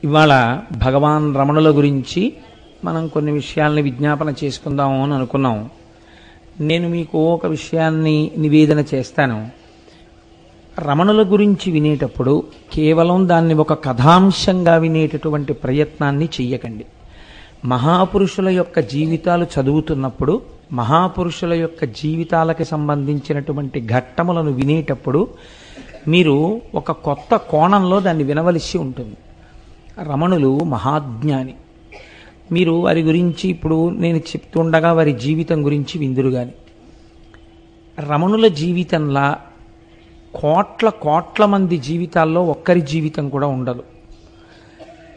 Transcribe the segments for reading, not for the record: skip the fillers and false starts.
ఇవాళ భగవాన్ రమణుల గురించి మనం కొన్ని విషయాల్ని విజ్ఞాపన చేసుకుందాము అని అనుకున్నాం. నేను మీకు ఒక విషయాన్ని నివేదన చేస్తాను. రమణుల గురించి వినేటప్పుడు కేవలం దాన్ని ఒక కథాంశంగా వినేటటువంటి ప్రయత్నాన్ని చెయ్యకండి. మహాపురుషుల యొక్క జీవితాలు చదువుతున్నప్పుడు, మహాపురుషుల యొక్క జీవితాలకి సంబంధించినటువంటి ఘట్టములను వినేటప్పుడు మీరు ఒక కొత్త కోణంలో దాన్ని వినవలసి ఉంటుంది. రమణులు మహాజ్ఞాని. మీరు వారి గురించి ఇప్పుడు నేను చెప్తుండగా వారి జీవితం గురించి విందురు గాని, రమణుల జీవితంలా కోట్ల మంది జీవితాల్లో ఒక్కరి జీవితం కూడా ఉండదు.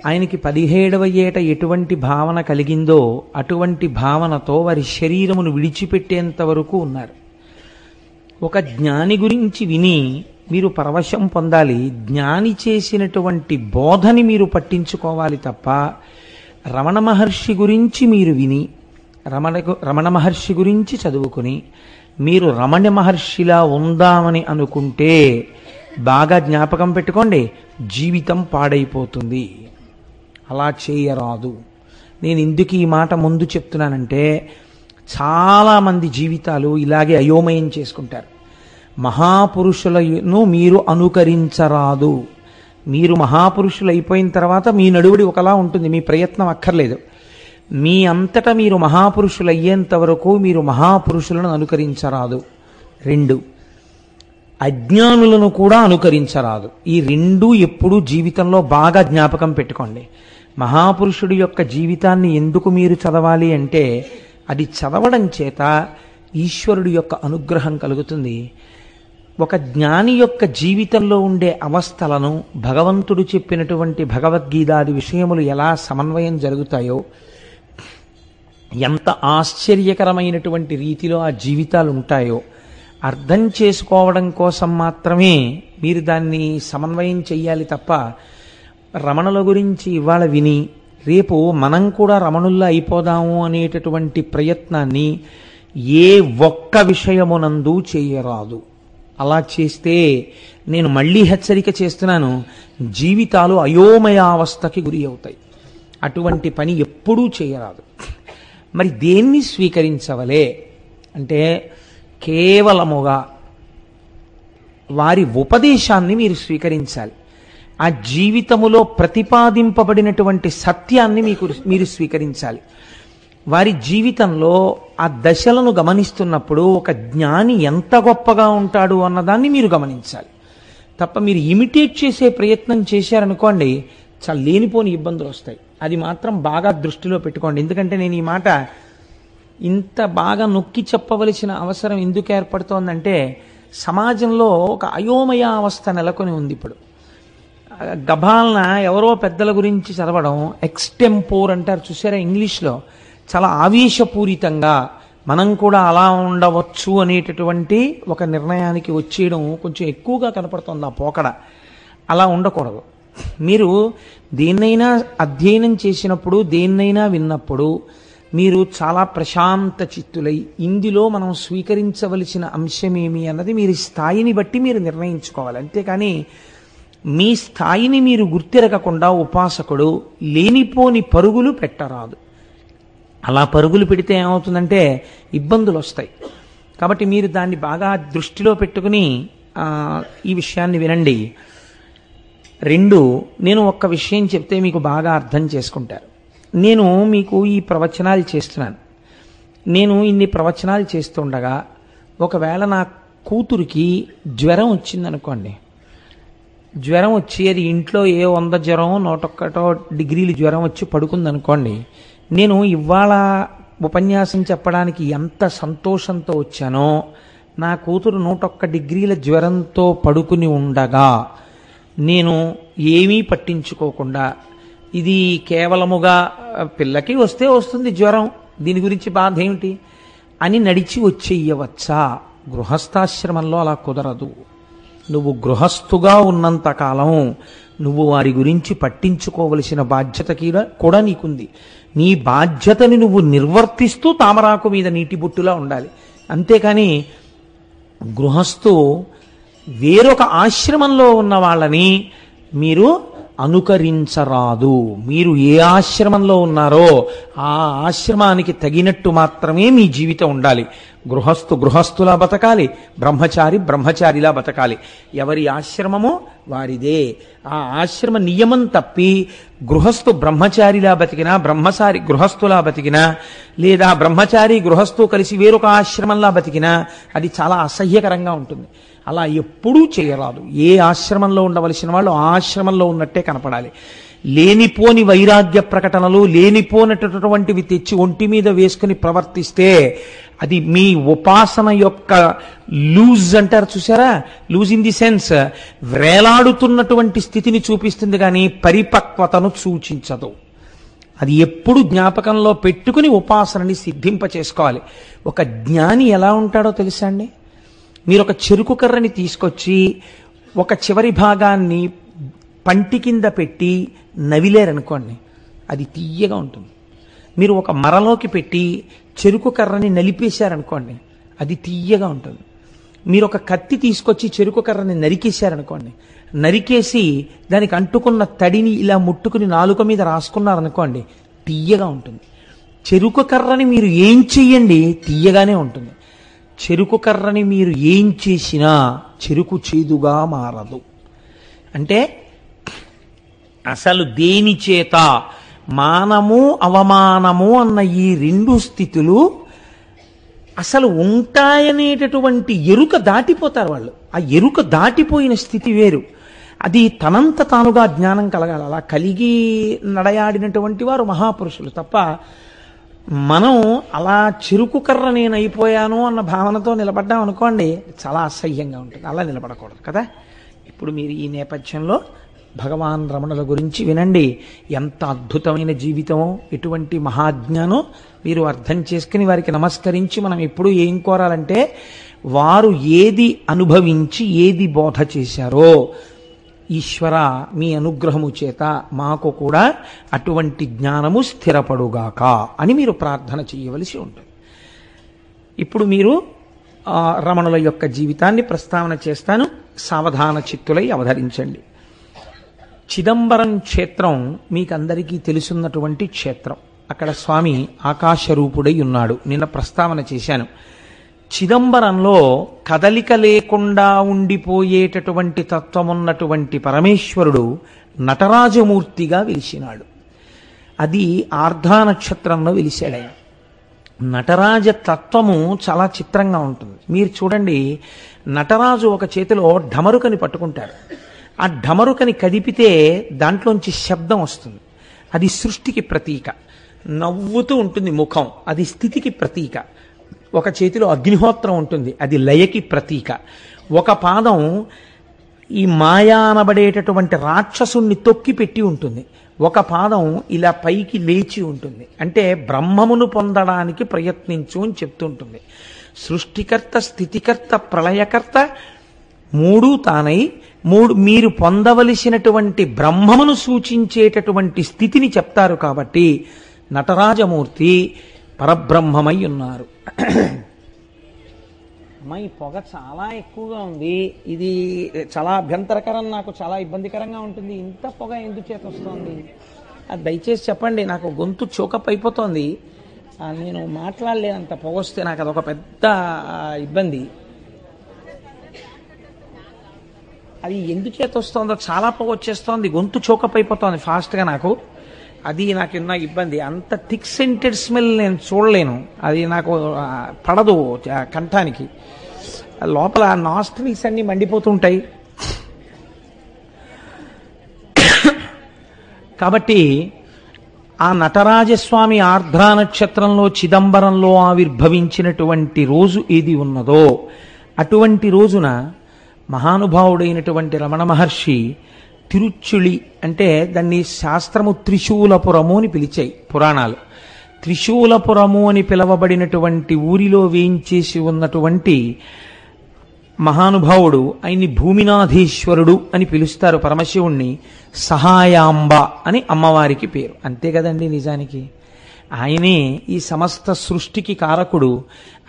ఆయనకి 17వ ఏట ఎటువంటి భావన కలిగిందో అటువంటి భావనతో వారి శరీరమును విడిచిపెట్టేంత వరకు ఉన్నారు. ఒక జ్ఞాని గురించి విని మీరు పరవశం పొందాలి. జ్ఞాని చేసినటువంటి బోధని మీరు పట్టించుకోవాలి తప్ప రమణ మహర్షి గురించి మీరు విని రమణ మహర్షి గురించి చదువుకుని మీరు రమణ మహర్షిలా ఉందామని అనుకుంటే బాగా జ్ఞాపకం పెట్టుకోండి, జీవితం పాడైపోతుంది. అలా చేయరాదు. నేను ఎందుకు ఈ మాట ముందు చెప్తున్నానంటే చాలామంది జీవితాలు ఇలాగే అయోమయం చేసుకుంటారు. మహాపురుషులను మీరు అనుకరించరాదు. మీరు మహాపురుషులు అయిపోయిన తర్వాత మీ నడువడి ఒకలా ఉంటుంది, మీ ప్రయత్నం అక్కర్లేదు. మీ అంతటా మీరు మహాపురుషులు అయ్యేంత వరకు మీరు మహాపురుషులను అనుకరించరాదు. 2, అజ్ఞానులను కూడా అనుకరించరాదు. ఈ 2 ఎప్పుడూ జీవితంలో బాగా జ్ఞాపకం పెట్టుకోండి. మహాపురుషుడి యొక్క జీవితాన్ని ఎందుకు మీరు చదవాలి అంటే అది చదవడం చేత ఈశ్వరుడి యొక్క అనుగ్రహం కలుగుతుంది. ఒక జ్ఞాని యొక్క జీవితంలో ఉండే అవస్థలను భగవంతుడు చెప్పినటువంటి భగవద్గీతాది విషయములు ఎలా సమన్వయం జరుగుతాయో, ఎంత ఆశ్చర్యకరమైనటువంటి రీతిలో ఆ జీవితాలు ఉంటాయో అర్థం చేసుకోవడం కోసం మాత్రమే మీరు దాన్ని సమన్వయం చెయ్యాలి తప్ప రమణుల గురించి ఇవాళ విని రేపు మనం కూడా రమణుల్లో అయిపోదాము అనేటటువంటి ప్రయత్నాన్ని ఏ ఒక్క విషయమునందు చేయరాదు. అలా చేస్తే నేను మళ్ళీ హెచ్చరిక చేస్తున్నాను, జీవితాలు అయోమయావస్థకి గురి అవుతాయి. అటువంటి పని ఎప్పుడూ చేయరాదు. మరి దేన్ని స్వీకరించవలే అంటే కేవలముగా వారి ఉపదేశాన్ని మీరు స్వీకరించాలి. ఆ జీవితములో ప్రతిపాదింపబడినటువంటి సత్యాన్ని మీరు స్వీకరించాలి. వారి జీవితంలో ఆ దశలను గమనిస్తున్నప్పుడు ఒక జ్ఞాని ఎంత గొప్పగా ఉంటాడు అన్నదాన్ని మీరు గమనించాలి తప్ప మీరు ఇమిటేట్ చేసే ప్రయత్నం చేశారనుకోండి, చాలా లేనిపోని ఇబ్బందులు వస్తాయి. అది మాత్రం బాగా దృష్టిలో పెట్టుకోండి. ఎందుకంటే నేను ఈ మాట ఇంత బాగా నొక్కి చెప్పవలసిన అవసరం ఎందుకు ఏర్పడుతోందంటే సమాజంలో ఒక అయోమయ అవస్థ నెలకొని ఉంది. ఇప్పుడు గభాలన ఎవరో పెద్దల గురించి చదవడం, ఎక్స్టెంపోర్ అంటారు చూసారా ఇంగ్లీష్లో, చాలా ఆవేశపూరితంగా మనం కూడా అలా ఉండవచ్చు అనేటటువంటి ఒక నిర్ణయానికి వచ్చేయడం కొంచెం ఎక్కువగా కనపడుతుంది ఆ పోకడ. అలా ఉండకూడదు. మీరు దేన్నైనా అధ్యయనం చేసినప్పుడు, దేన్నైనా విన్నప్పుడు మీరు చాలా ప్రశాంత చిత్తులై ఇందులో మనం స్వీకరించవలసిన అంశమేమి అన్నది మీరు స్థాయిని బట్టి మీరు నిర్ణయించుకోవాలి. అంతేకాని మీ స్థాయిని మీరు గుర్తిరగకుండా ఉపాసకుడు లేనిపోని పరుగులు పెట్టరాదు. అలా పరుగులు పెడితే ఏమవుతుందంటే ఇబ్బందులు వస్తాయి. కాబట్టి మీరు దాన్ని బాగా దృష్టిలో పెట్టుకుని ఈ విషయాన్ని వినండి. 2, నేను ఒక్క విషయం చెప్తే మీకు బాగా అర్థం చేసుకుంటారు. నేను మీకు ఈ ప్రవచనాలు చేస్తున్నాను. నేను ఇన్ని ప్రవచనాలు చేస్తుండగా ఒకవేళ నా కూతురికి జ్వరం వచ్చిందనుకోండి, జ్వరం వచ్చి అది ఇంట్లో 100 జ్వరం 101 డిగ్రీలు జ్వరం వచ్చి పడుకుందనుకోండి, నేను ఇవాళ ఉపన్యాసం చెప్పడానికి ఎంత సంతోషంతో వచ్చానో నా కూతురు 101 డిగ్రీల జ్వరంతో పడుకుని ఉండగా నేను ఏమీ పట్టించుకోకుండా ఇది కేవలముగా పిల్లకి వస్తే వస్తుంది జ్వరం, దీని గురించి బాధ ఏమిటి అని నడిచి వచ్చేయవచ్చా? గృహస్థాశ్రమంలో అలా కుదరదు. నువ్వు గృహస్థుగా ఉన్నంతకాలం నువ్వు వారి గురించి పట్టించుకోవలసిన బాధ్యత కూడా నీకుంది. నీ బాధ్యతని నువ్వు నిర్వర్తిస్తూ తామరాకు మీద నీటి బొట్టులా ఉండాలి. అంతేకాని గృహస్థు వేరొక ఆశ్రమంలో ఉన్న వాళ్ళని మీరు అనుకరించరాదు. మీరు ఏ ఆశ్రమంలో ఉన్నారో ఆ ఆశ్రమానికి తగినట్టు మాత్రమే మీ జీవితం ఉండాలి. గృహస్థులా బతకాలి, బ్రహ్మచారి బ్రహ్మచారిలా బతకాలి. ఎవరి ఆశ్రమమో వారిదే. ఆ ఆశ్రమ నియమం తప్పి గృహస్థు బ్రహ్మచారిలా బతికినా, బ్రహ్మచారి గృహస్థులా బతికినా, లేదా బ్రహ్మచారి గృహస్థు కలిసి వేరొక ఆశ్రమంలా బతికినా అది చాలా అసహ్యకరంగా ఉంటుంది. అలా ఎప్పుడూ చేయరాదు. ఏ ఆశ్రమంలో ఉండవలసిన వాళ్ళు ఆ ఆశ్రమంలో ఉన్నట్టే కనపడాలి. లేనిపోని వైరాగ్య ప్రకటనలు, లేనిపోనటువంటివి తెచ్చి ఒంటి మీద వేసుకుని ప్రవర్తిస్తే అది మీ ఉపాసన యొక్క లూజ్ అంటారు చూసారా, లూజ్ ఇన్ ది సెన్స్ వేలాడుతున్నటువంటి స్థితిని చూపిస్తుంది కానీ పరిపక్వతను సూచించదు. అది ఎప్పుడు జ్ఞాపకంలో పెట్టుకుని ఉపాసనని సిద్ధింప చేసుకోవాలి. ఒక జ్ఞాని ఎలా ఉంటాడో తెలుసా అండి? మీరు ఒక చెరుకు కర్రని తీసుకొచ్చి ఒక చివరి భాగాన్ని పంటి కింద పెట్టి నవిలేరనుకోండి, అది తీయగా ఉంటుంది. మీరు ఒక మరలోకి పెట్టి చెరుకు కర్రని నలిపేశారనుకోండి, అది తీయగా ఉంటుంది. మీరు ఒక కత్తి తీసుకొచ్చి చెరుకు కర్రని నరికేశారనుకోండి, నరికేసి దానికి అంటుకున్న తడిని ఇలా ముట్టుకుని నాలుక మీద రాసుకున్నారనుకోండి, తీయగా ఉంటుంది. చెరుకు కర్రని మీరు ఏం చెయ్యండి తీయగానే ఉంటుంది. చెరుకు కర్రని మీరు ఏం చేసినా చెరుకు చేదుగా మారదు. అంటే అసలు దేని చేత మానము అవమానము అన్న ఈ రెండు స్థితులు అసలు ఉంటాయనేటటువంటి ఎరుక దాటిపోతారు వాళ్ళు. ఆ ఎరుక దాటిపోయిన స్థితి వేరు. అది తనంత తానుగా జ్ఞానం కలగాలి. అలా కలిగి నడయాడినటువంటి వారు మహాపురుషులు తప్ప మనం అలా చెరుకు కర్ర నేను అయిపోయాను అన్న భావనతో నిలబడ్డాం అనుకోండి, చాలా అసహ్యంగా ఉంటుంది. అలా నిలబడకూడదు కదా. ఇప్పుడు మీరు ఈ నేపథ్యంలో భగవాన్ రమణుల గురించి వినండి. ఎంత అద్భుతమైన జీవితమో, ఎటువంటి మహాజ్ఞానో మీరు అర్థం చేసుకుని వారికి నమస్కరించి మనం ఎప్పుడు ఏం కోరాలంటే, వారు ఏది అనుభవించి ఏది బోధ చేశారో ఈశ్వర మీ అనుగ్రహము చేత మాకు కూడా అటువంటి జ్ఞానము స్థిరపడుగాక అని మీరు ప్రార్థన చేయవలసి ఉంటుంది. ఇప్పుడు మీరు రమణుల యొక్క జీవితాన్ని ప్రస్తావన చేస్తాను. సావధాన చిత్తులై అవధరించండి. చిదంబరం క్షేత్రం మీకందరికీ తెలుసున్నటువంటి క్షేత్రం. అక్కడ స్వామి ఆకాశరూపుడై ఉన్నాడు. నిన్న ప్రస్తావన చేశాను. చిదంబరంలో కదలిక లేకుండా ఉండిపోయేటటువంటి తత్వమున్నటువంటి పరమేశ్వరుడు నటరాజమూర్తిగా వెలిసినాడు. అది ఆర్ధా నక్షత్రంలో వెలిశాడు. నటరాజ తత్వము చాలా చిత్రంగా ఉంటుంది. మీరు చూడండి, నటరాజు ఒక చేతిలో ఢమరుకని పట్టుకుంటారు. ఆ ఢమరుకని కదిపితే దాంట్లోంచి శబ్దం వస్తుంది. అది సృష్టికి ప్రతీక. నవ్వుతూ ఉంటుంది ముఖం, అది స్థితికి ప్రతీక. ఒక చేతిలో అగ్నిహోత్రం ఉంటుంది, అది లయకి ప్రతీక. ఒక పాదం ఈ మాయా అనబడేటటువంటి రాక్షసుణ్ణి తొక్కి పెట్టి ఉంటుంది. ఒక పాదం ఇలా పైకి లేచి ఉంటుంది. అంటే బ్రహ్మమును పొందడానికి ప్రయత్నించు అని చెప్తుంటుంది. సృష్టికర్త, స్థితికర్త, ప్రళయకర్త మూడు తానై మీరు పొందవలసినటువంటి బ్రహ్మమును సూచించేటటువంటి స్థితిని చెప్తారు. కాబట్టి నటరాజమూర్తి పరబ్రహ్మమై ఉన్నారు. ఈ పొగ చాలా ఎక్కువగా ఉంది. ఇది చాలా అభ్యంతరకరం, నాకు చాలా ఇబ్బందికరంగా ఉంటుంది. ఇంత పొగ ఎందుకు చేత వస్తుంది? దయచేసి చెప్పండి. నాకు గొంతు చోకప్ అయిపోతుంది. నేను మాట్లాడలేనంత పొగ వస్తే నాకు అదొక పెద్ద ఇబ్బంది. అది ఎందుకు చేత వస్తుందో, చాలా పొగ వచ్చేస్తోంది, గొంతు చోకప్ అయిపోతుంది ఫాస్ట్గా. నాకు నాకున్న ఇబ్బంది. అంత థిక్ సెంటెడ్ స్మెల్ నేను చూడలేను. అది నాకు పడదు కంఠానికి. లోపల నాస్ట్రిల్స్ అన్ని మండిపోతుంటాయి. కాబట్టి ఆ నటరాజస్వామి ఆర్ద్రా నక్షత్రంలో చిదంబరంలో ఆవిర్భవించినటువంటి రోజు ఏది ఉన్నదో అటువంటి రోజున మహానుభావుడైనటువంటి రమణ మహర్షి తిరుచుళి, అంటే దాన్ని శాస్త్రము త్రిశూలపురము అని పిలిచాయి పురాణాలు. త్రిశూలపురము అని పిలవబడినటువంటి ఊరిలో వేయించేసి ఉన్నటువంటి మహానుభావుడు, ఆయన్ని భూమినాథీశ్వరుడు అని పిలుస్తారు. పరమశివుణ్ణి సహాయాంబ అని అమ్మవారికి పేరు. అంతే కదండి. నిజానికి ఆయనే ఈ సమస్త సృష్టికి కారకుడు.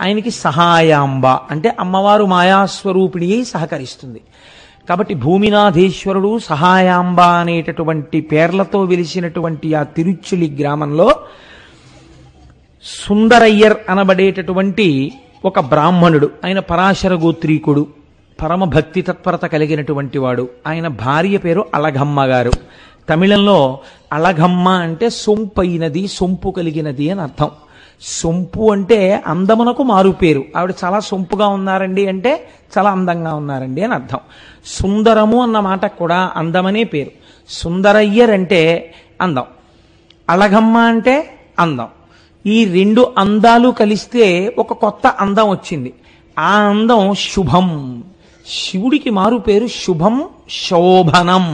ఆయనకి సహాయాంబ అంటే అమ్మవారు మాయాస్వరూపిణి అయి సహకరిస్తుంది. కాబట్టి భూమినాథేశ్వరుడు, సహాయాంబ అనేటటువంటి పేర్లతో వెలిసినటువంటి ఆ తిరుచులి గ్రామంలో సుందరయ్యర్ అనబడేటటువంటి ఒక బ్రాహ్మణుడు, ఆయన పరాశర గోత్రీకుడు, పరమ భక్తి తత్పరత కలిగినటువంటి వాడు. ఆయన భార్య పేరు అళగమ్మ గారు. తమిళంలో అళగమ్మ అంటే సొంపైనది, సొంపు కలిగినది అని అర్థం. సొంపు అంటే అందమునకు మారు పేరు. ఆవిడ చాలా సొంపుగా ఉన్నారండి అంటే చాలా అందంగా ఉన్నారండి అని అర్థం. సుందరము అన్న మాట కూడా అందమనే పేరు. సుందరయ్యర్ అంటే అందం, అళగమ్మ అంటే అందం. ఈ రెండు అందాలు కలిస్తే ఒక కొత్త అందం వచ్చింది. ఆ అందం శుభం. శివుడికి మారు పేరు శుభం, శోభనం,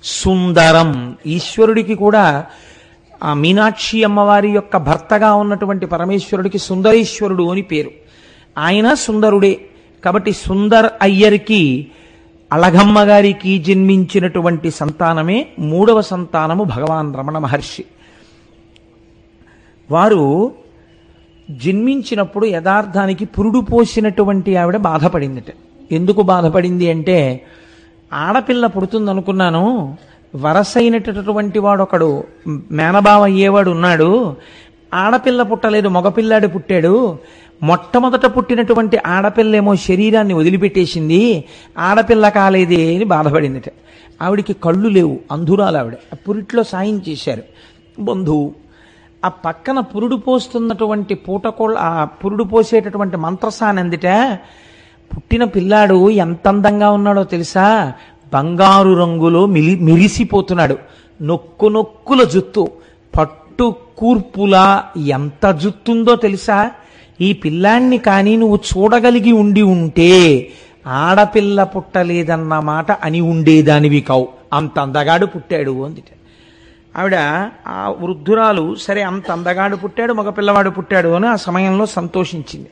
సుందరం. ఈశ్వరుడికి కూడా ఆ మీనాక్షి అమ్మవారి యొక్క భర్తగా ఉన్నటువంటి పరమేశ్వరుడికి సుందరేశ్వరుడు అని పేరు. ఆయన సుందరుడే. కాబట్టి సుందర్ అయ్యర్కి, అళగమ్మ గారికి జన్మించినటువంటి సంతానమే 3వ సంతానము భగవాన్ రమణ మహర్షి. వారు జన్మించినప్పుడు యథార్థానికి పురుడు పోసినటువంటి ఆవిడ బాధపడిందిట. ఎందుకు బాధపడింది అంటే, ఆడపిల్ల పుడుతుందనుకున్నాను, వరసైనటువంటి వాడు ఒకడు మేనబావ అయ్యేవాడు ఉన్నాడు, ఆడపిల్ల పుట్టలేదు, మగపిల్లాడు పుట్టాడు. మొట్టమొదట పుట్టినటువంటి ఆడపిల్లేమో శరీరాన్ని వదిలిపెట్టేసింది, ఆడపిల్ల కాలేదే అని బాధపడిందిట. ఆవిడికి కళ్ళు లేవు, అంధురాలు ఆవిడ. పురిట్లో సాయం చేశారు బంధువు. ఆ పక్కన పురుడు పోస్తున్నటువంటి పూటకోళ్ళ, ఆ పురుడు పోసేటటువంటి మంత్రసాని అందిట. పుట్టిన పిల్లాడు ఎంత అందంగా ఉన్నాడో తెలుసా? బంగారు రంగులో మిరిసిపోతున్నాడు. నొక్కుల జుత్తు, పట్టు కూర్పులా ఎంత జుత్తుందో తెలుసా? ఈ పిల్లాన్ని కానీ నువ్వు చూడగలిగి ఉండి ఉంటే ఆడపిల్ల పుట్టలేదన్న మాట అని ఉండేదానివి కావు, అంత అందగాడు పుట్టాడు అందిట. ఆవిడ ఆ వృద్ధురాలు, సరే అంత అందగాడు పుట్టాడు, మగ పిల్లవాడు పుట్టాడు అని ఆ సమయంలో సంతోషించింది.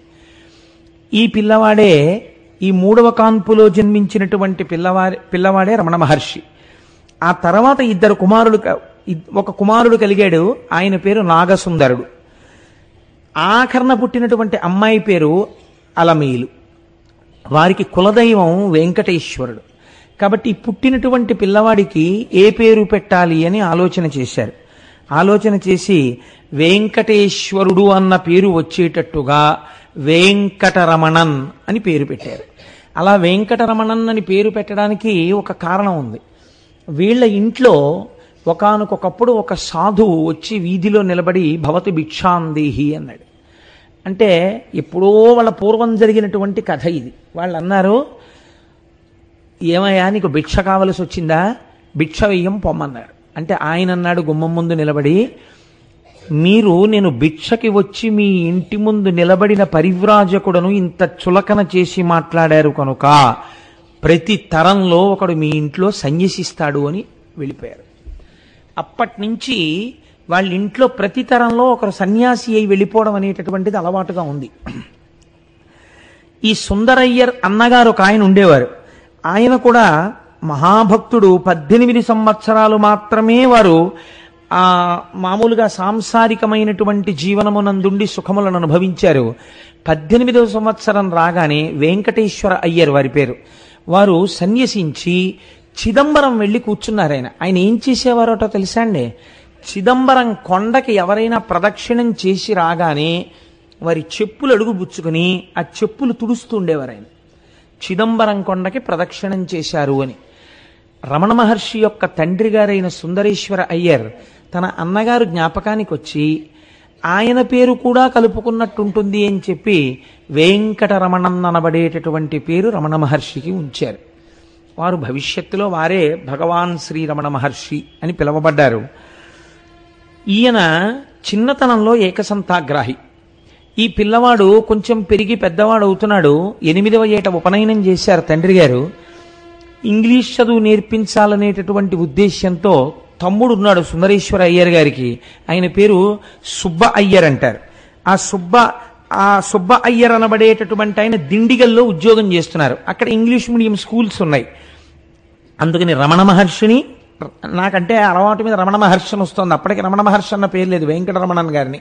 ఈ పిల్లవాడే, ఈ 3వ కాన్పులో జన్మించినటువంటి పిల్లవాడే రమణ మహర్షి. ఆ తర్వాత ఒక కుమారుడు కలిగాడు. ఆయన పేరు నాగసుందరుడు. ఆఖరణ పుట్టినటువంటి అమ్మాయి పేరు అలమేలు. వారికి కులదైవం వెంకటేశ్వరుడు. కాబట్టి పుట్టినటువంటి పిల్లవాడికి ఏ పేరు పెట్టాలి అని ఆలోచన చేశారు. ఆలోచన చేసి వెంకటేశ్వరుడు అన్న పేరు వచ్చేటట్టుగా వెంకటరమణన్ అని పేరు పెట్టారు. అలా వెంకటరమణన్ అని పేరు పెట్టడానికి ఒక కారణం ఉంది. వీళ్ళ ఇంట్లో ఒకానొకప్పుడు ఒక సాధువు వచ్చి వీధిలో నిలబడి భవతి భిక్షాందేహి అన్నాడు. అంటే ఎప్పుడో వాళ్ళ పూర్వం జరిగినటువంటి కథ ఇది. వాళ్ళు అన్నారు, ఏమయ్యా నీకు భిక్ష కావలసి వచ్చిందా, భిక్ష వెయ్యం పొమ్మన్నారు. అంటే ఆయన అన్నాడు గుమ్మం ముందు నిలబడి, మీరు నేను భిక్షకి వచ్చి మీ ఇంటి ముందు నిలబడిన పరివ్రాజకుడను ఇంత చులకన చేసి మాట్లాడారు కనుక ప్రతి తరంలో ఒకడు మీ ఇంట్లో సన్యసిస్తాడు అని వెళ్ళిపోయారు. అప్పటి నుంచి వాళ్ళ ఇంట్లో ప్రతి తరంలో ఒకరు సన్యాసి అయి వెళ్ళిపోవడం అనేటటువంటిది అలవాటుగా ఉంది. ఈ సుందరయ్యర్ అన్నగారు ఒక ఆయన ఉండేవారు. ఆయన కూడా మహాభక్తుడు. 18 సంవత్సరాలు మాత్రమే వారు మామూలుగా సాంసారికమైనటువంటి జీవనమునందుండి సుఖములను అనుభవించారు. 18వ సంవత్సరం రాగానే వెంకటేశ్వర అయ్యర్ వారి పేరు, వారు సన్యసించి చిదంబరం వెళ్ళి కూర్చున్నారు. ఆయన ఏం చేసేవారోటో తెలుసా అండి? చిదంబరం కొండకి ఎవరైనా ప్రదక్షిణం చేసి రాగానే వారి చెప్పులు అడుగు బుచ్చుకుని ఆ చెప్పులు తుడుస్తూ ఉండేవారు. ఆయన చిదంబరం కొండకి ప్రదక్షిణం చేశారు అని. రమణ మహర్షి యొక్క తండ్రి గారైన సుందరేశ్వర అయ్యర్ తన అన్నగారు జ్ఞాపకానికి వచ్చి ఆయన పేరు కూడా కలుపుకున్నట్టుంటుంది అని చెప్పి వెంకటరమణన్ అనబడేటటువంటి పేరు రమణ మహర్షికి ఉంచారు. వారు భవిష్యత్తులో వారే భగవాన్ శ్రీ రమణ మహర్షి అని పిలువబడ్డారు. ఈయన చిన్నతనంలో ఏకసంతాగ్రాహి. ఈ పిల్లవాడు కొంచెం పెరిగి పెద్దవాడు అవుతున్నాడు. 8వ ఏట ఉపనయనం చేశారు తండ్రి గారు. ఇంగ్లీష్ చదువు నేర్పించాలనేటటువంటి ఉద్దేశ్యంతో తమ్ముడు ఉన్నాడు సుందరేశ్వర అయ్యర్ గారికి. ఆయన పేరు సుబ్బ అయ్యర్ అంటారు. ఆ సుబ్బ అయ్యర్ అనబడేటటువంటి ఆయన దిండిగల్లో ఉద్యోగం చేస్తున్నారు. అక్కడ ఇంగ్లీష్ మీడియం స్కూల్స్ ఉన్నాయి. అందుకని రమణ మహర్షిని, నాకంటే అలవాటు మీద రమణ మహర్షి అని వస్తుంది, అప్పటికి రమణ మహర్షి అన్న పేరు లేదు, వెంకటరమణన్ గారిని,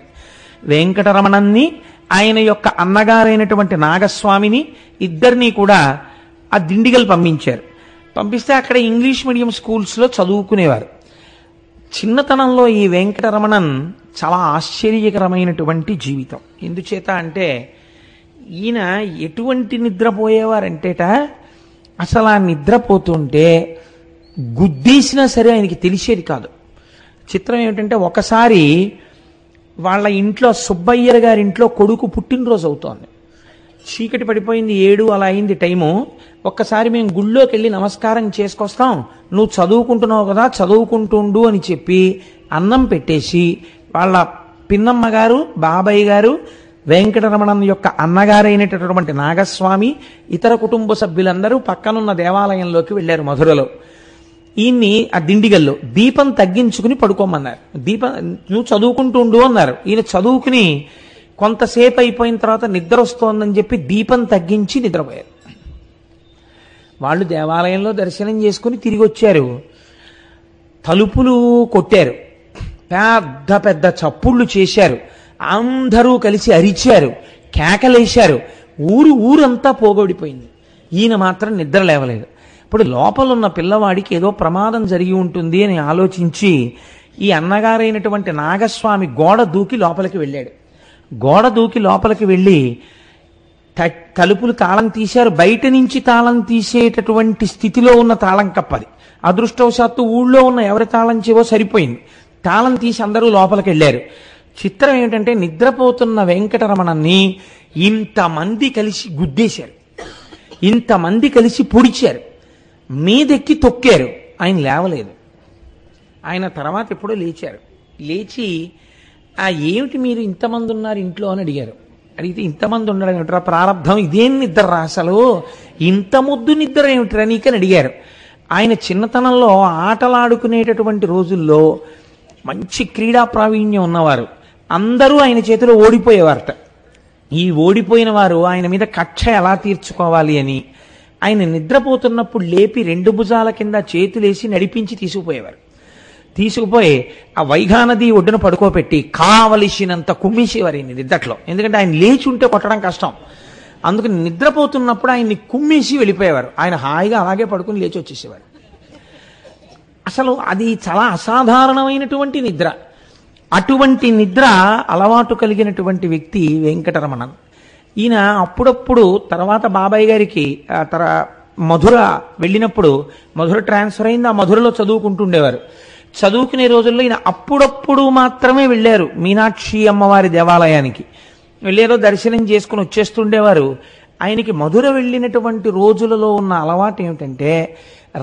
వెంకటరమణన్ని ఆయన యొక్క అన్నగారైనటువంటి నాగస్వామిని ఇద్దరినీ కూడా ఆ దిండిగల్ పంపించారు. పంపిస్తే అక్కడ ఇంగ్లీష్ మీడియం స్కూల్స్లో చదువుకునేవారు. చిన్నతనంలో ఈ వెంకటరమణన్ చాలా ఆశ్చర్యకరమైనటువంటి జీవితం. ఎందుచేత అంటే ఈయన ఎటువంటి నిద్రపోయేవారంటేట, అసలు ఆ నిద్రపోతుంటే గుద్దేసినా సరే ఆయనకి తెలిసేది కాదు. చిత్రం ఏమిటంటే, ఒకసారి వాళ్ళ ఇంట్లో సుబ్బయ్యర్ గారి ఇంట్లో కొడుకు పుట్టినరోజు అవుతోంది. చీకటి పడిపోయింది, 7 అలా అయింది టైము. ఒక్కసారి మేము గుళ్ళోకి వెళ్ళి నమస్కారం చేసుకొస్తాం, నువ్వు చదువుకుంటున్నావు కదా చదువుకుంటుండు అని చెప్పి అన్నం పెట్టేసి వాళ్ళ పిన్నమ్మ గారు, బాబాయ్ గారు, వెంకటరమణన్ యొక్క అన్నగారైనటువంటి నాగస్వామి, ఇతర కుటుంబ సభ్యులందరూ పక్కనున్న దేవాలయంలోకి వెళ్ళారు మధురలో. ఈయన్ని ఆ దిండిగల్లో దీపం తగ్గించుకుని పడుకోమన్నారు. నువ్వు చదువుకుంటుండు అన్నారు. ఈయన చదువుకుని కొంతసేపు అయిపోయిన తర్వాత నిద్ర వస్తోందని చెప్పి దీపం తగ్గించి నిద్రపోయారు. వాళ్ళు దేవాలయంలో దర్శనం చేసుకుని తిరిగి వచ్చారు. తలుపులు కొట్టారు, పెద్ద పెద్ద చప్పుళ్ళు చేశారు, అందరూ కలిసి అరిచారు, కేకలేశారు. ఊరంతా పోగొడిపోయింది. ఈయన మాత్రం నిద్ర లేవలేదు. ఇప్పుడు లోపలున్న పిల్లవాడికి ఏదో ప్రమాదం జరిగి ఉంటుంది అని ఆలోచించి ఈ అన్నగారైనటువంటి నాగస్వామి గోడ దూకి లోపలికి వెళ్ళాడు. గోడ దూకి లోపలికి వెళ్ళి తలుపులు తాళం తీశారు. బయట నుంచి తాళం తీసేటటువంటి స్థితిలో ఉన్న తాళం కప్పది. అదృష్టవశాత్తు ఊళ్ళో ఉన్న ఎవరి తాళం చెవో సరిపోయింది. తాళం తీసి అందరూ లోపలికి వెళ్ళారు. చిత్రం ఏమిటంటే, నిద్రపోతున్న వెంకటరమణన్ని ఇంతమంది కలిసి గుద్దేశారు, ఇంతమంది కలిసి పొడిచారు, మీదెక్కి తొక్కారు. ఆయన లేవలేదు. ఆయన తర్వాత ఎప్పుడో లేచారు. లేచి ఏమిటి మీరు ఇంతమంది ఉన్నారు ఇంట్లో అని అడిగారు. అడిగితే, ఇంతమంది ఉండడం ఏమిట్రా, ప్రారంధం ఇదేం నిద్ర రా, అసలు ఇంత ముద్దు నిద్ర ఏమిట్రా నీకని అడిగారు. ఆయన చిన్నతనంలో ఆటలాడుకునేటటువంటి రోజుల్లో మంచి క్రీడా ప్రావీణ్యం ఉన్నవారు. అందరూ ఆయన చేతిలో ఓడిపోయేవారట. ఈ ఓడిపోయిన వారు ఆయన మీద కక్ష ఎలా తీర్చుకోవాలి అని ఆయన నిద్రపోతున్నప్పుడు లేపి 2 భుజాల కింద చేతులేసి నడిపించి తీసుకుపోయేవారు. తీసుకుపోయి ఆ వైఘా నది ఒడ్డున పడుకోబెట్టి కావలసినంత కుమ్మేసేవారు ఈయన నిద్రలో. ఎందుకంటే ఆయన లేచి ఉంటే కొట్టడం కష్టం. అందుకని నిద్రపోతున్నప్పుడు ఆయన్ని కుమ్మేసి వెళ్ళిపోయేవారు. ఆయన హాయిగా అలాగే పడుకుని లేచి వచ్చేసేవారు. అసలు అది చాలా అసాధారణమైనటువంటి నిద్ర. అటువంటి నిద్ర అలవాటు కలిగినటువంటి వ్యక్తి వెంకటరమణన్. ఈయన అప్పుడప్పుడు తర్వాత బాబాయ్ గారికి మధుర వెళ్ళినప్పుడు, మధుర ట్రాన్స్ఫర్ అయింది, ఆ మధురలో చదువుకుంటుండేవారు. చదువుకునే రోజుల్లో ఈయన అప్పుడప్పుడు మాత్రమే వెళ్ళారు మీనాక్షి అమ్మవారి దేవాలయానికి. వెళ్ళేదో దర్శనం చేసుకుని వచ్చేస్తుండేవారు. ఆయనకి మధుర వెళ్ళినటువంటి రోజులలో ఉన్న అలవాటు ఏమిటంటే,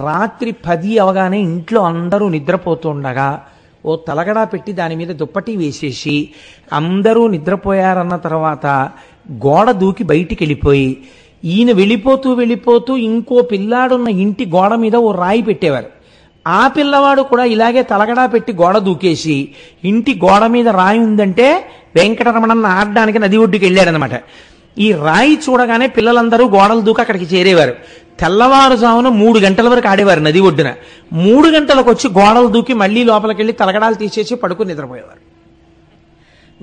రాత్రి 10 అవగానే ఇంట్లో అందరూ నిద్రపోతుండగా ఓ తలగడా పెట్టి దాని మీద దుప్పటి వేసేసి అందరూ నిద్రపోయారన్న తర్వాత గోడ దూకి బయటికి వెళ్ళిపోయి, ఈయన వెళ్ళిపోతూ ఇంకో పిల్లాడున్న ఇంటి గోడ మీద ఓ రాయి పెట్టేవారు. ఆ పిల్లవాడు కూడా ఇలాగే తలగడా పెట్టి గోడ దూకేసి, ఇంటి గోడ మీద రాయి ఉందంటే వెంకటరమణన్న ఆడడానికి నది ఒడ్డుకి వెళ్ళాడనమాట. ఈ రాయి చూడగానే పిల్లలందరూ గోడలు దూకి అక్కడికి చేరేవారు. తెల్లవారుజామున 3 గంటల వరకు ఆడేవారు నది ఒడ్డున. 3 గంటలకు వచ్చి గోడలు దూకి మళ్ళీ లోపలికి వెళ్ళి తలగడాలు తీసేసి పడుకుని నిద్రపోయేవారు.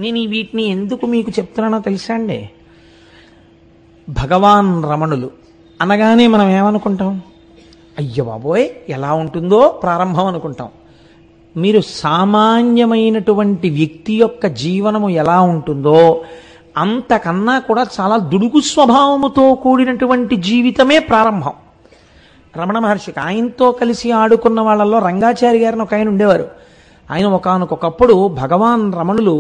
నేను వీటిని ఎందుకు మీకు చెప్తున్నానో తెలుసా అండి? భగవాన్ రమణులు అనగానే మనం ఏమనుకుంటాం? అయ్య బాబోయ్ ఎలా ఉంటుందో ప్రారంభం అనుకుంటాం. మీరు సామాన్యమైనటువంటి వ్యక్తి యొక్క జీవనము ఎలా ఉంటుందో అంతకన్నా కూడా చాలా దుడుగు స్వభావముతో కూడినటువంటి జీవితమే ప్రారంభం. రమణ మహర్షికి ఆయనతో కలిసి ఆడుకున్న వాళ్ళల్లో రంగాచారి గారిని ఒక ఆయన ఉండేవారు. ఆయన ఒకానొకప్పుడు భగవాన్ రమణులు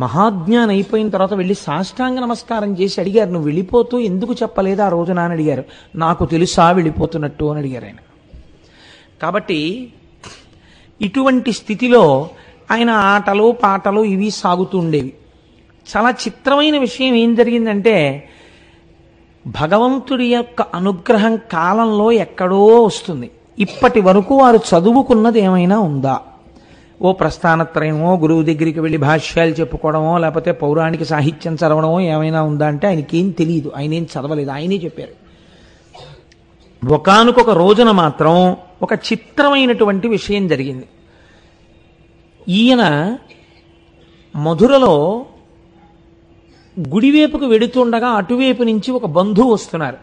మహాజ్ఞానం అయిపోయిన తర్వాత వెళ్ళి సాష్టాంగ నమస్కారం చేసి అడిగారు, నువ్వు వెళ్ళిపోతూ ఎందుకు చెప్పలేదు ఆ రోజున అని అడిగారు. నాకు తెలుసా వెళ్ళిపోతున్నట్టు అని అడిగారు ఆయన. కాబట్టి ఇటువంటి స్థితిలో ఆయన ఆటలు పాటలు ఇవి సాగుతూ ఉండేవి. చాలా చిత్రమైన విషయం ఏం జరిగిందంటే, భగవంతుడి యొక్క అనుగ్రహం కాలంలో ఎక్కడో వస్తుంది. ఇప్పటి వరకు వారు చదువుకున్నది ఏమైనా ఉందా? ఓ ప్రస్థానత్రయమో, గురువు దగ్గరికి వెళ్ళి భాష్యాలు చెప్పుకోవడమో, లేకపోతే పౌరాణిక సాహిత్యం చదవడమో ఏమైనా ఉందా అంటే ఆయనకేం తెలియదు, ఆయన ఏం చదవలేదు, ఆయనే చెప్పారు. ఒకానొక రోజున మాత్రం ఒక చిత్రమైనటువంటి విషయం జరిగింది. ఈయన మధురలో గుడివైపుకు వెడుతుండగా అటువైపు నుంచి ఒక బంధువు వస్తున్నారు.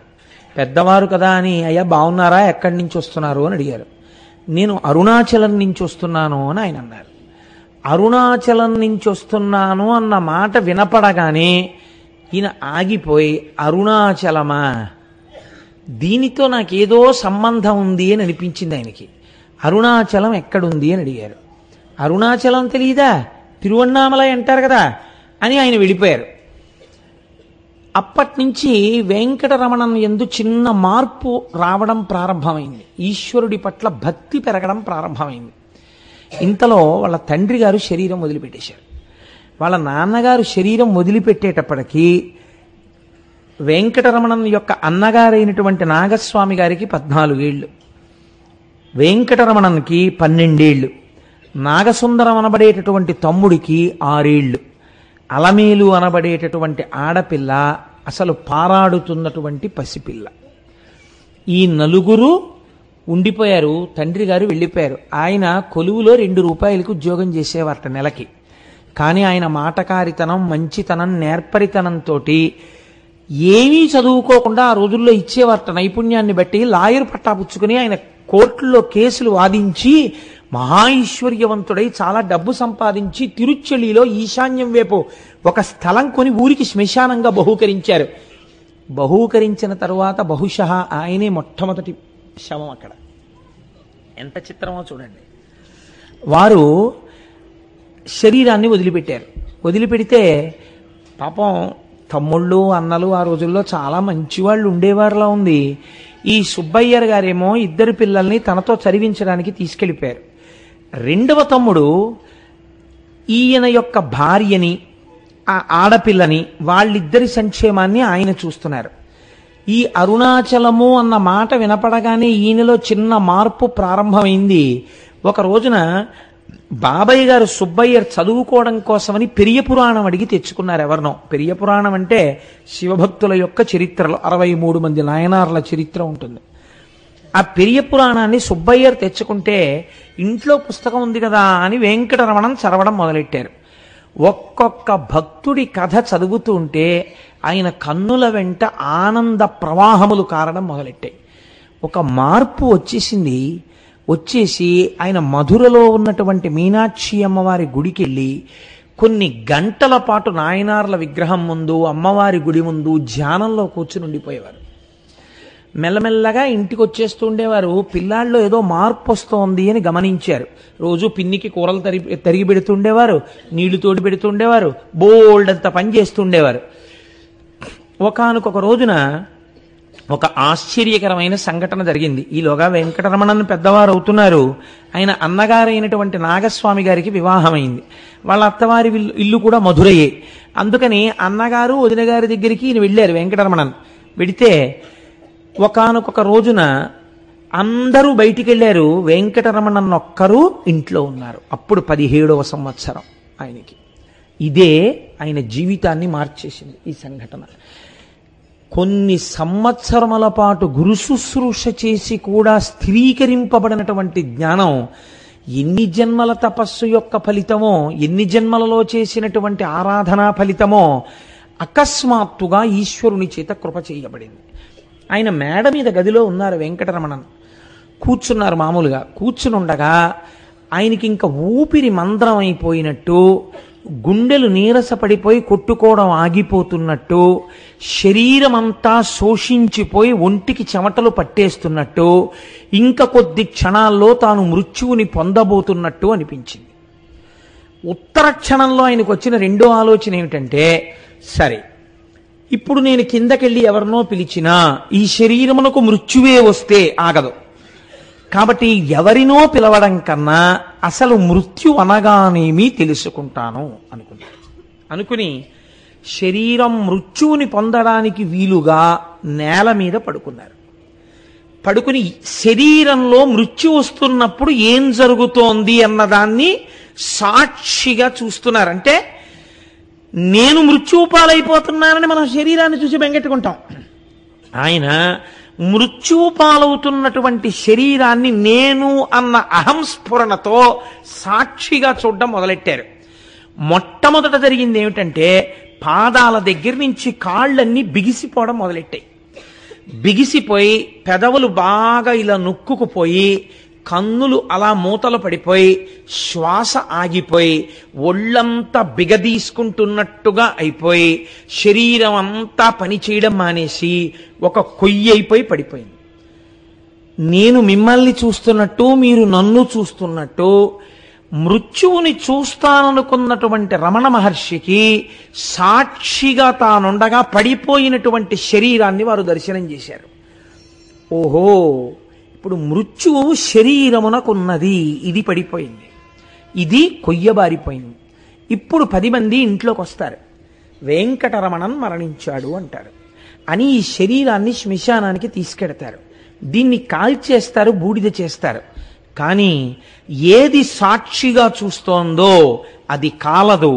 పెద్దవారు కదా అని, అయ్యా బాగున్నారా, ఎక్కడి నుంచి వస్తున్నారు అని అడిగారు. నేను అరుణాచలం నుంచి వస్తున్నాను అని ఆయన అన్నారు. అరుణాచలం నుంచి వస్తున్నాను అన్న మాట వినపడగానే ఈయన ఆగిపోయి, అరుణాచలమా, దీనితో నాకేదో సంబంధం ఉంది అని అనిపించింది ఆయనకి. అరుణాచలం ఎక్కడుంది అని అడిగారు. అరుణాచలం తెలియదా, తిరువన్నామలై అంటారు కదా అని ఆయన వెళ్ళిపోయారు. అప్పటి నుంచి వెంకటరమణన్ యందు చిన్న మార్పు రావడం ప్రారంభమైంది. ఈశ్వరుడి పట్ల భక్తి పెరగడం ప్రారంభమైంది. ఇంతలో వాళ్ళ తండ్రి గారు శరీరం వదిలిపెట్టేశారు. వాళ్ళ నాన్నగారు శరీరం వదిలిపెట్టేటప్పటికీ వెంకటరమణన్ యొక్క అన్నగారైనటువంటి నాగస్వామి గారికి 14 ఏళ్ళు, వెంకటరమణన్కి 12 ఏళ్ళు, నాగసుందరం అనబడేటటువంటి తమ్ముడికి 6 ఏళ్ళు, అలమేలు అనబడేటటువంటి ఆడపిల్ల అసలు పారాడుతున్నటువంటి పసిపిల్ల. ఈ నలుగురు ఉండిపోయారు. తండ్రి గారు వెళ్ళిపోయారు. ఆయన కొలువులో 2 రూపాయలకు ఉద్యోగం చేసేవారట నెలకి. కానీ ఆయన మాటకారితనం, మంచితనం, నేర్పరితనంతో ఏమీ చదువుకోకుండా ఆ రోజుల్లో ఇచ్చేవారట. నైపుణ్యాన్ని బట్టి లాయర్ పట్టా పుచ్చుకుని ఆయన కోర్టుల్లో కేసులు వాదించి మహాఐశ్వర్యవంతుడై చాలా డబ్బు సంపాదించి తిరుచెలిలో ఈశాన్యం వైపు ఒక స్థలం కొని ఊరికి శ్మశానంగా బహూకరించారు. బహూకరించిన తరువాత బహుశಃ ఆయనే మొట్టమొదటి శవం అక్కడ. ఎంత చిత్రమో చూడండి. వారు శరీరాన్ని వదిలిపెట్టారు. వదిలిపెడితే పాపం తమ్ముళ్ళు అన్నలు ఆ రోజుల్లో చాలా మంచివాళ్ళు ఉండేవారులా ఉంది. ఈ సుబ్బయ్యర్ గారేమో 2 పిల్లల్ని తనతో చదివించడానికి తీసుకెళ్ళిపోయారు. 2వ తమ్ముడు ఈయన యొక్క భార్యని, ఆ ఆడపిల్లని, వాళ్ళిద్దరి సంక్షేమాన్ని ఆయన చూస్తున్నారు. ఈ అరుణాచలము అన్న మాట వినపడగానే ఈయనలో చిన్న మార్పు ప్రారంభమైంది. ఒక రోజున బాబయ్య గారు సుబ్బయ్యర్ చదువుకోవడం కోసమని పెరియ పురాణం అడిగి తెచ్చుకున్నారు ఎవరినో. పెరియ పురాణం అంటే శివభక్తుల యొక్క చరిత్రలో 63 మంది నాయనార్ల చరిత్ర ఉంటుంది. ఆ పెరియ పురాణాన్ని సుబ్బయ్యర్ తెచ్చుకుంటే ఇంట్లో పుస్తకం ఉంది కదా అని వెంకటరమణన్ చదవడం మొదలెట్టారు. ఒక్కొక్క భక్తుడి కథ చదువుతూ ఉంటే ఆయన కన్నుల వెంట ఆనంద ప్రవాహములు కారడం మొదలెట్టాయి. ఒక మార్పు వచ్చేసింది. వచ్చేసి ఆయన మధురలో ఉన్నటువంటి మీనాక్షి అమ్మవారి గుడికి వెళ్ళి కొన్ని గంటల పాటు నాయనార్ల విగ్రహం ముందు, అమ్మవారి గుడి ముందు ధ్యానంలో కూర్చుని ఉండిపోయేవారు. మెల్లమెల్లగా ఇంటికి వచ్చేస్తూ ఉండేవారు. పిల్లాళ్ళలో ఏదో మార్పు వస్తోంది అని గమనించారు. రోజు పిన్నికి కూరలు తరిగి పెడుతుండేవారు, నీళ్లు తోడి పెడుతుండేవారు, బోల్డ్ అంత పని చేస్తుండేవారు. ఒకానొక రోజున ఒక ఆశ్చర్యకరమైన సంఘటన జరిగింది. ఈలోగా వెంకటరమణన్ పెద్దవారు అవుతున్నారు. ఆయన అన్నగారైనటువంటి నాగస్వామి గారికి వివాహమైంది. వాళ్ళ అత్తవారి ఇల్లు కూడా మధురయే. అందుకని అన్నగారు వదిన గారి దగ్గరికి ఈయన వెళ్ళారు వెంకటరమణన్. వెడితే ఒకానొక రోజున అందరూ బయటికి వెళ్ళారు, వెంకటరమణన్ ఒక్కరు ఇంట్లో ఉన్నారు. అప్పుడు 17వ సంవత్సరం ఆయనకి. ఇదే ఆయన జీవితాన్ని మార్చేసింది ఈ సంఘటన. కొన్ని సంవత్సరముల పాటు గురు శుశ్రూష చేసి కూడా స్థిరీకరింపబడినటువంటి జ్ఞానం ఎన్ని జన్మల తపస్సు యొక్క ఫలితమో, ఎన్ని జన్మలలో చేసినటువంటి ఆరాధనా ఫలితమో అకస్మాత్తుగా ఈశ్వరుని చేత కృప చేయబడింది. ఆయన మేడ మీద గదిలో ఉన్నారు వెంకటరమణన్. కూర్చున్నారు మామూలుగా. కూర్చునుండగా ఆయనకి ఇంకా ఊపిరి మంద్రం అయిపోయినట్టు, గుండెలు నీరసపడిపోయి కొట్టుకోవడం ఆగిపోతున్నట్టు, శరీరం అంతా శోషించిపోయి ఒంటికి చెమటలు పట్టేస్తున్నట్టు, ఇంకా కొద్ది క్షణాల్లో తాను మృత్యువుని పొందబోతున్నట్టు అనిపించింది. ఉత్తర క్షణంలో ఆయనకు వచ్చిన రెండో ఆలోచన ఏమిటంటే, సరే ఇప్పుడు నేను కిందకెళ్ళి ఎవరినో పిలిచినా ఈ శరీరమునకు మృత్యువే వస్తే ఆగదు. కాబట్టి ఎవరినో పిలవడం కన్నా అసలు మృత్యు అనగానేమీ తెలుసుకుంటాను అనుకుని శరీరం మృత్యువుని పొందడానికి వీలుగా నేల మీద పడుకున్నారు. పడుకుని శరీరంలో మృత్యు వస్తున్నప్పుడు ఏం జరుగుతోంది అన్నదాన్ని సాక్షిగా చూస్తున్నారు. అంటే నేను మృత్యువు పాలైపోతున్నానని మనం శరీరాన్ని చూసి బెంగెట్టుకుంటాం. ఆయన మృత్యువు పాలవుతున్నటువంటి శరీరాన్ని నేను అన్న అహంస్ఫురణతో సాక్షిగా చూడడం మొదలెట్టారు. మొట్టమొదట జరిగింది ఏమిటంటే, పాదాల దగ్గర నుంచి కాళ్ళన్నీ బిగిసిపోవడం మొదలెట్టాయి. బిగిసిపోయి పెదవులు బాగా ఇలా నొక్కుకుపోయి కన్నులు అలా మూతలు పడిపోయి శ్వాస ఆగిపోయి ఒళ్ళంతా బిగదీసుకుంటున్నట్టుగా అయిపోయి శరీరం అంతా పనిచేయడం మానేసి ఒక కొయ్యి అయిపోయి పడిపోయింది. నేను మిమ్మల్ని చూస్తున్నట్టు మీరు నన్ను చూస్తున్నట్టు మృత్యువుని చూస్తాననుకున్నటువంటి రమణ మహర్షికి సాక్షిగా తానుండగా పడిపోయినటువంటి శరీరాన్ని వారు దర్శనం చేశారు. ఓహో, ఇప్పుడు మృత్యువు శరీరమునకున్నది, ఇది పడిపోయింది, ఇది కొయ్యబారిపోయింది. ఇప్పుడు 10 మంది ఇంట్లోకి వస్తారు. వెంకటరమణన్ మరణించాడు అంటారు అని ఈ శరీరాన్ని శ్మశానానికి తీసుకెడతారు. దీన్ని కాల్చేస్తారు, బూడిద చేస్తారు. కానీ ఏది సాక్షిగా చూస్తోందో అది కాలదు,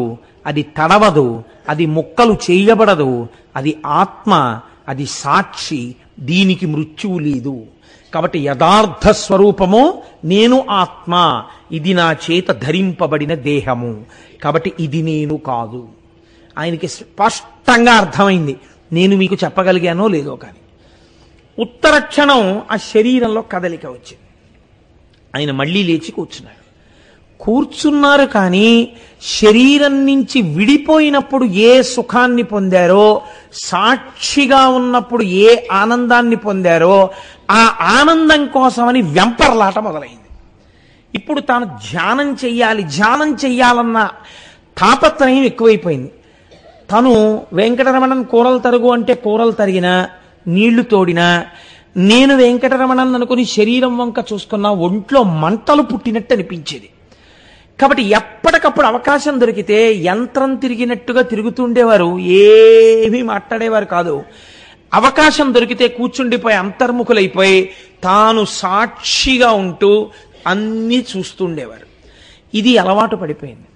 అది తడవదు, అది ముక్కలు చేయబడదు, అది ఆత్మ, అది సాక్షి. దీనికి మృత్యువు లేదు. కాబట్టి యథార్థ స్వరూపము నేను ఆత్మ, ఇది నా చేత ధరింపబడిన దేహము, కాబట్టి ఇది నేను కాదు. ఆయనకి స్పష్టంగా అర్థమైంది. నేను మీకు చెప్పగలిగానో లేదో కానీ ఉత్తర క్షణం ఆ శరీరంలో కదలిక వచ్చింది. ఆయన మళ్ళీ లేచి కూర్చున్నారు. కానీ శరీరం నుంచి విడిపోయినప్పుడు ఏ సుఖాన్ని పొందారో, సాక్షిగా ఉన్నప్పుడు ఏ ఆనందాన్ని పొందారో ఆ ఆనందం కోసమని వెంపర్లాట మొదలైంది. ఇప్పుడు తాను ధ్యానం చెయ్యాలన్న తాపత్రయం ఎక్కువైపోయింది. తను వెంకటరమణన్ కూరలు తరుగు అంటే కూరలు తరిగినా, నీళ్లు తోడినా, నేను వెంకటరమణన్ అనుకుని శరీరం వంక చూసుకున్నా ఒంట్లో మంటలు పుట్టినట్టు అనిపించేది. కాబట్టి ఎప్పటికప్పుడు అవకాశం దొరికితే యంత్రం తిరిగినట్టుగా తిరుగుతుండేవారు, ఏమీ మాట్లాడేవారు కాదు. అవకాశం దొరికితే కూర్చుండిపోయి అంతర్ముఖులైపోయి తాను సాక్షిగా ఉంటూ అన్నీ చూస్తుండేవారు. ఇది అలవాటు పడిపోయింది.